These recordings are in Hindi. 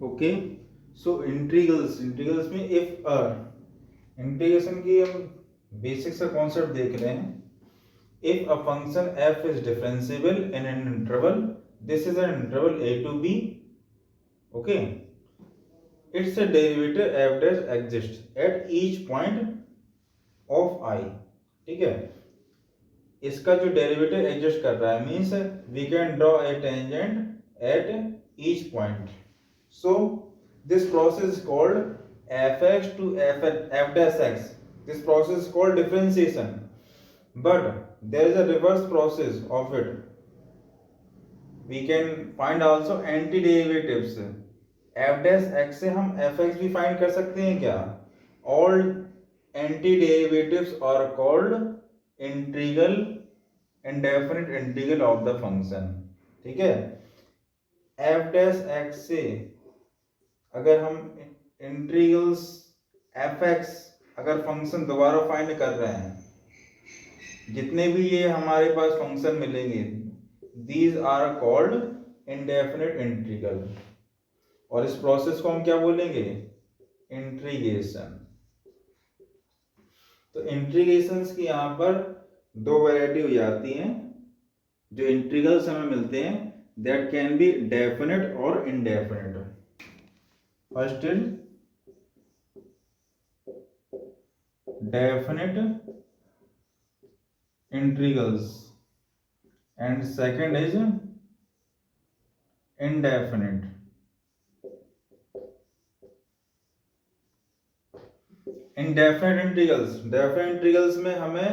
ओके, सो इंटीग्रल्स में इफ इंटीग्रेशन की हम बेसिक सा कॉन्सेप्ट देख रहे हैं। If a function f is differentiable in an interval, this is an interval a to b, okay, it's derivative f dash exist at each point of i, ठीक है। इसका जो डेरिवेटिव एग्जिस्ट कर रहा है means we can draw a tangent at each point. So this process is called fx to f dash x. This process is called differentiation, but there is a reverse process of it. We can find also anti-derivatives. f dash x से हम fx भी फाइंड कर सकते हैं क्या? All anti-derivatives are called integral, indefinite integral of the function, ठीक है। f dash x से अगर हम इंटीग्रल्स fx अगर फंक्शन दोबारा फाइंड कर रहे हैं, जितने भी ये हमारे पास फंक्शन मिलेंगे, these are called indefinite integral, और इस प्रोसेस को हम क्या बोलेंगे? इंटीग्रेशन। तो इंटीग्रेशंस की यहाँ पर दो वैरायटी हो जाती हैं। जो इंटीग्रल्स हमें मिलते हैं दैट कैन बी डेफिनिट और indefinite. First is definite integrals and second is indefinite. indefinite integrals में हमें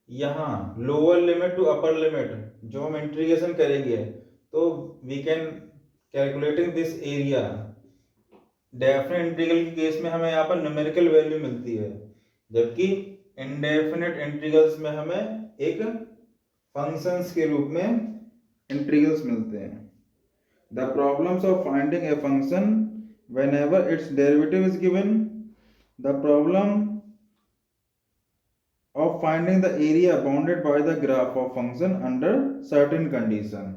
यहाँ lower limit to upper limit जो हम इंटीग्रेशन करेंगे तो we can calculating this area. Definite integral के केस में हमें यहाँ पर न्यूमेरिकल वैल्यू मिलती है, जबकि इनडेफिनेट इंटीग्रल्स में हमें एक फंक्शंस के रूप में इंटीग्रल्स मिलते हैं। The problems of finding a function whenever it's derivative is given, the problem of finding the area bounded by the graph of function under certain condition,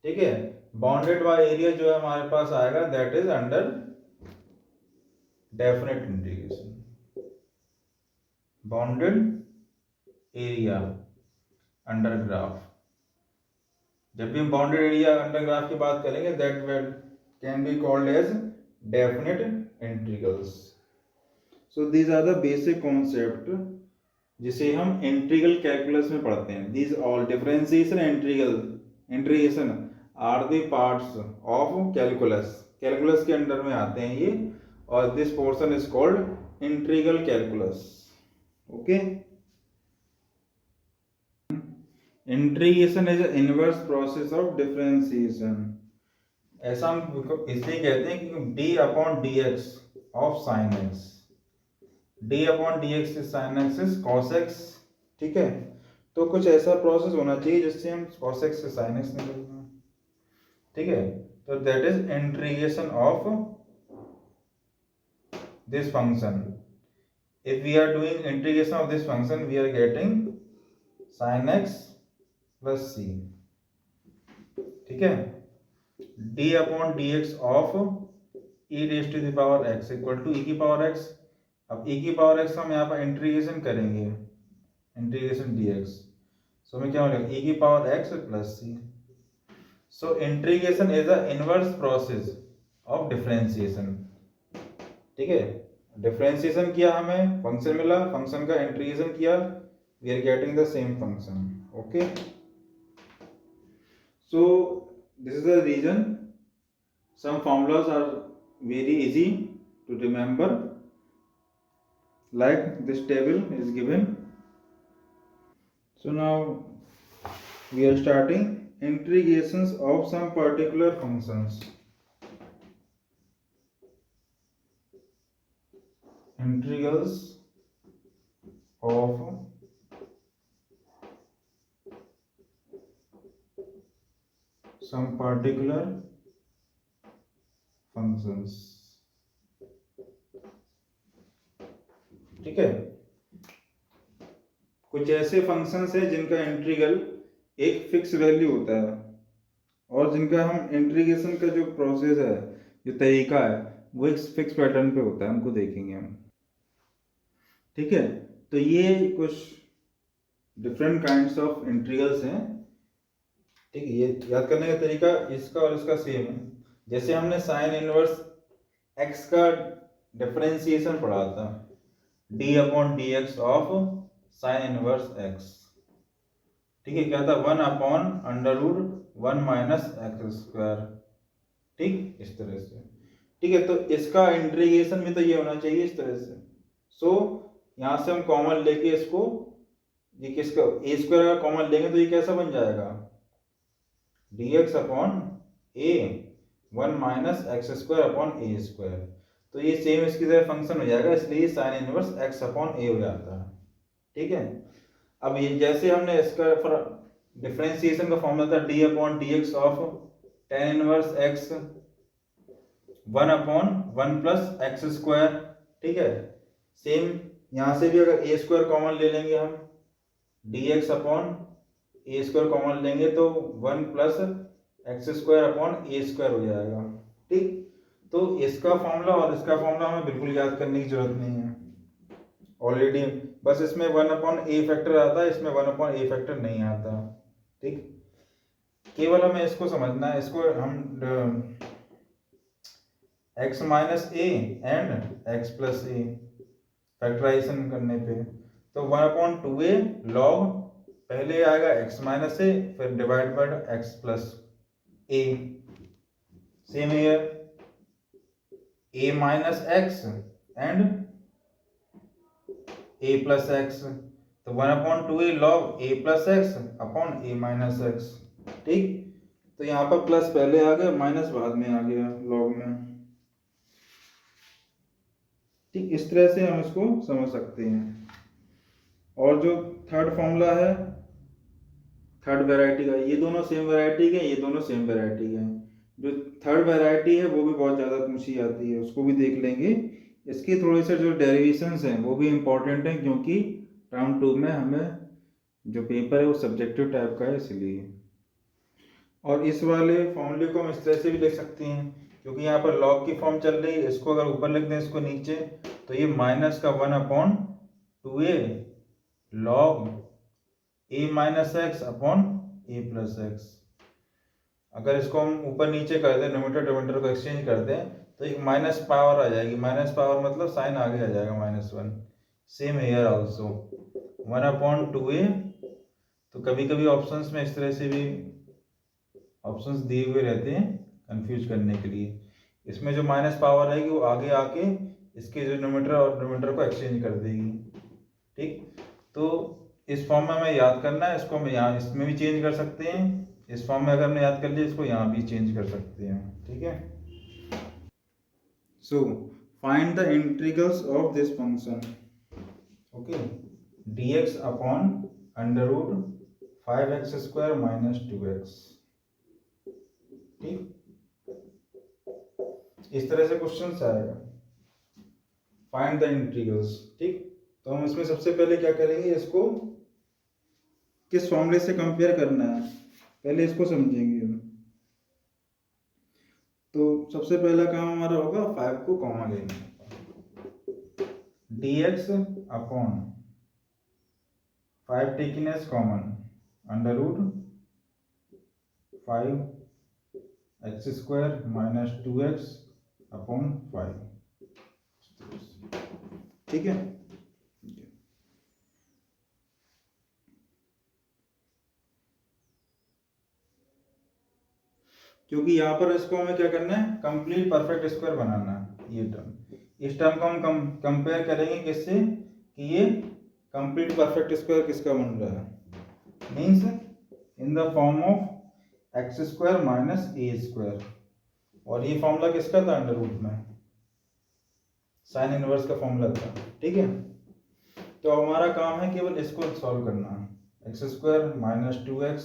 ठीक है। बाउंडेड बाय एरिया जो है हमारे पास आएगा that is under definite integration. Bounded area under graph, जब भी हम बाउंडेड एरिया अंडर ग्राफ की बात करेंगे that can be called as definite integrals. So these are the basic concept जिसे हम इंटीग्रल कैलकुलस में पढ़ते हैं। These all differentiation integration are the parts of calculus. Calculus के अंडर में आते हैं ये, और this portion is called integral calculus, okay. Integration is inverse process of differentiation. ऐसा हम इसलिए कहते हैं कि d upon d x of sine x, d upon d x sine x is cos x, ठीक है। तो कुछ ऐसा प्रोसेस होना चाहिए जिससे हम कॉस एक्स से साइन एक्स निकल जाए, ठीक है। तो that is integration of this function. If we are doing integration of this function, we are getting sin x plus c, ठीक है। d upon dx of e raised to the power x equal to e की पावर x। अब e की पावर x हम यहाँ पर इंटीग्रेशन करेंगे, इंटीग्रेशन dx, सो हमें क्या मिलेगा? e की power x plus c। So integration is a inverse process of differentiation, ठीक है। डिफरेंशिएशन किया, हमें फंक्शन मिला, फंक्शन का इंटीग्रेशन किया, we are getting the same function, okay. So this is the reason some formulas are very easy to remember, like this table is given. So now we are starting integrations of some particular functions. Integrals of some particular functions, ठीक है। कुछ ऐसे फंक्शंस है जिनका इंटीग्रल एक फिक्स वैल्यू होता है और जिनका हम इंटीग्रेशन का जो प्रोसेस है जो तरीका है वो एक फिक्स पैटर्न पे होता है, हमको देखेंगे हम। ठीक है, तो ये कुछ डिफरेंट काइंड्स ऑफ इंटीग्रल्स हैं। ठीक है, ये याद करने का तरीका इसका और इसका सेम है। जैसे हमने साइन इनवर्स एक्स का डिफरेंशिएशन पढ़ा था, D upon d x of sine inverse x. ठीक है, क्या था, 1/√1 माइनस एक्स स्क्वायर। ठीक, इस तरह से। ठीक है, तो इसका इंटीग्रेशन भी तो ये होना चाहिए इस तरह से। सो यहाँ से हम कॉमन लेके इसको, ये किसका ए स्क्वायर का कॉमन लेंगे तो ये कैसा बन जाएगा, dx अपॉन ए 1 माइनस एक्स स्क्वायर अपॉन ए स्क्वायर। तो ये सेम इसकी तरह फंक्शन हो जाएगा, इसलिए साइन इनवर्स x अपॉन ए हो जाता है। ठीक है, अब ये जैसे हमने इसका डिफरेंशिएशन का फॉर्मूला था d upon d x of tan inverse x 1/1 plus x square. ठीक है, सेम यहाँ से भी अगर ए स्क्वायर कॉमन ले लेंगे हम, डी एक्स अपॉन ए स्क्वायर कॉमन लेंगे तो 1 प्लस एक्स स्क्वायर अपॉन ए स्क्वायर हो जाएगा। ठीक, तो इसका फॉर्मूला और इसका फॉर्मूला हमें बिल्कुल याद करने की जरूरत नहीं है, ऑलरेडी बस इसमें 1/a फैक्टर आता है, इसमें 1/a फैक्टर नहीं आता। ठीक, केवल हमें इसको समझना है, इसको हम x minus a and x plus a factorisation करने पे, तो 1/2a लॉग पहले आएगा x माइनस ए, फिर divide by x plus A. Same here a minus x and a plus x, तो 1/2a log a plus x upon a minus x. ठीक, तो यहाँ पर प्लस पहले आ गया, माइनस बाद में आ गया लॉग में। ठीक, इस तरह से हम इसको समझ सकते हैं। और जो थर्ड फॉर्मूला है थर्ड वैरायटी का, ये दोनों सेम वैरायटी के, ये दोनों सेम वैरायटी के हैं। जो थर्ड वैरायटी है वो भी बहुत ज़्यादा पूछी जाती है, उसको भी देख लेंगे। इसके थोड़े से जो डेरिवेशंस हैं वो भी इम्पोर्टेंट हैं, क्योंकि टर्म 2 में हमें जो पेपर है वो सब्जेक्टिव टाइप का है, इसलिए। और इस वाले फॉर्मूले को हम इस तरह से भी लिख सकते हैं, क्योंकि यहाँ पर लॉग की फॉर्म चल रही है, इसको अगर ऊपर लिख दें इसको नीचे, तो ये माइनस का 1/2a log a minus x upon a plus x. अगर इसको हम ऊपर नीचे कर दें, नोमीटर डिनोमिनेटर को एक्सचेंज कर दें, तो एक माइनस पावर आ जाएगी, माइनस पावर मतलब साइन आगे आ जाएगा -1। Same here also 1/2a। तो कभी कभी ऑप्शंस में इस तरह से भी ऑप्शंस दिए हुए रहते हैं कंफ्यूज करने के लिए। इसमें जो माइनस पावर रहेगी वो आगे आके इसके जो नोमीटर और डिनोमिनेटर को एक्सचेंज कर देगी। ठीक, तो इस फॉर्म में हमें याद करना है, इसको हम यहाँ इसमें भी चेंज कर सकते हैं, इस फॉर्म में अगर हमने याद कर लिया इसको यहाँ भी चेंज कर सकते हैं। ठीक है, so find the integrals of this function. Okay, dx upon √5x² minus 2x। ठीक, इस तरह से क्वेश्चन आएगा, फाइंड द इंटीग्रल्स। ठीक, तो हम इसमें सबसे पहले क्या करेंगे, इसको किस फॉर्मूले से कंपेयर करना है पहले इसको समझेंगे हम। तो सबसे पहला काम हमारा होगा 5 को कॉमन लेना, dx upon 5 taking as common √5x² minus 2x upon 5। ठीक है, क्योंकि यहाँ पर इसको हमें क्या करना है, कंप्लीट परफेक्ट स्क्वायर बनाना है। ये टर्म, इस टर्म को हम कंपेयर करेंगे किससे, कि ये कंप्लीट परफेक्ट स्क्वायर किसका बन रहा है, means in the form of x² minus a²। और ये फॉर्मूला किसका था, अंडर रूट में साइन इनवर्स का फॉर्मूला था। ठीक है, तो हमारा काम है केवल इसको सॉल्व करना, x² माइनस 2x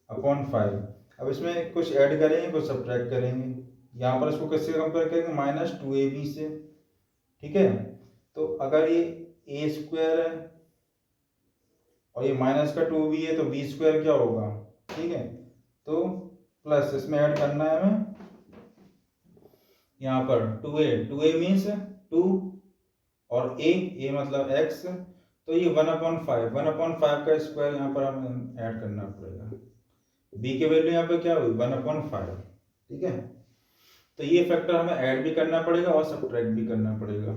अपॉन 5। अब इसमें कुछ ऐड करेंगे, कुछ सब्ट्रैक्ट करेंगे। यहाँ पर इसको किससे कंपेयर करेंगे, -2ab से। ठीक है, तो अगर ये a² है और ये माइनस का 2b है, तो b² क्या होगा। ठीक है, तो प्लस इसमें ऐड करना है हमें यहाँ पर 2a मीन्स 2 और a मतलब x, तो ये 1/5 का स्क्वायर यहाँ पर हमें ऐड करना पड़ेगा। b की वैल्यू यहाँ पे क्या हुई 1/5, ठीक है। तो ये फैक्टर हमें ऐड भी करना पड़ेगा और सब्ट्रैक्ट भी करना पड़ेगा।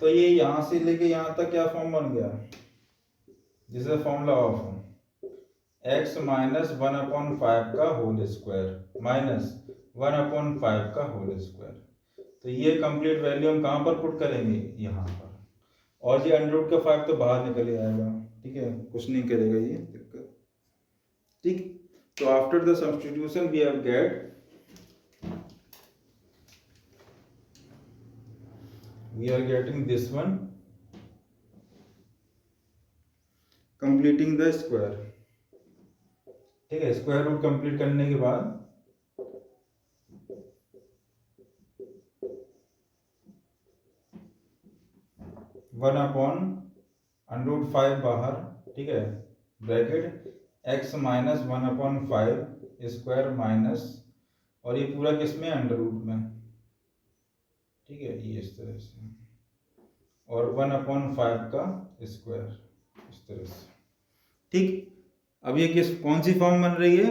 तो ये यहाँ से लेके यहाँ तक क्या फॉर्म बन गया, this is formula of x minus 1/5 का होल स्क्वायर माइनस 1/5 का होल स्क्वायर। तो ये कंप्लीट वैल्यू हम कहाँ पर पुट करेंगे, यहाँ पर। और ये √5 तो बाहर निकल आएगा, ठीक है, कुछ नहीं करेगा ये दिक्कत, ठीक। तो after the substitution we have get we are getting this one, completing the square, ठीक है। स्क्वायर रूट कंप्लीट करने के बाद वन अपॉन √5 बाहर, ठीक है, bracket x minus 1/5 square minus, और ये पूरा किस में √ में, ठीक है, ये इस तरह से, और 1/5 का स्क्वायर इस तरह से, ठीक। अब ये कौन सी फॉर्म बन रही है,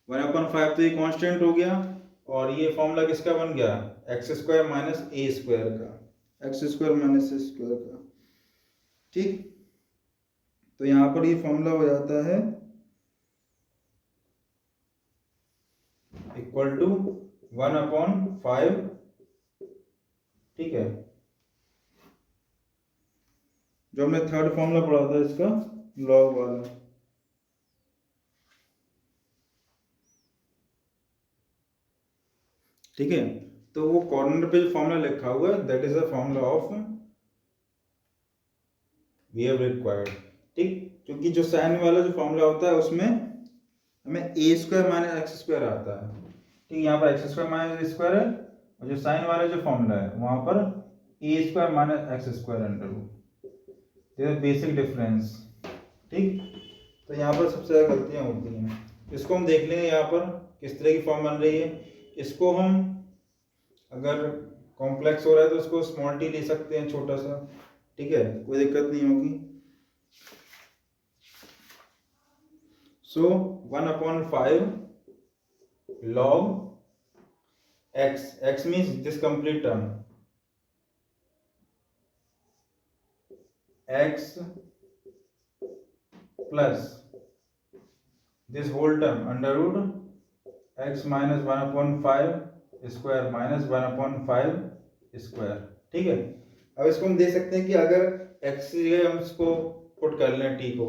1/5 तो ये कांस्टेंट हो गया, और ये फॉर्मूला किसका बन गया, x² माइनस a² का, x² माइनस a² का, ठीक। तो यहाँ पर ये फॉर्मूला हो जाता है इक्वल टू 1/5, ठीक है, जो हमने थर्ड फॉर्मूला पढ़ा था इसका लॉग वाला, ठीक है। तो वो कॉर्नर पे जो फॉर्मूला लिखा हुआ है that is the formula of we have required, ठीक। क्योंकि जो साइन वाला जो फॉर्मूला होता है उसमें हमें a² माइनस x² आता है, ठीक। यहाँ पर x² माइनस a² है, और जो साइन वाला जो फॉर्मूला है वहां पर a² minus x², basic difference, ठीक। तो यहाँ पर सबसे ज़्यादा गलतियाँ होती हैं, इसको हम देख लेंगे यहाँ पर किस तरह की फॉर्म बन रही है। इसको हम अगर कॉम्प्लेक्स हो रहा है तो उसको स्मॉल t ले सकते हैं, छोटा सा, ठीक है, कोई दिक्कत नहीं होगी। सो 1/5 log x means this complete term, x plus this whole term √x minus 1/5 square minus 1/5 square, ठीक है। अब इसको हम दे सकते हैं कि अगर x की जगह हम इसको पुट कर लें t को,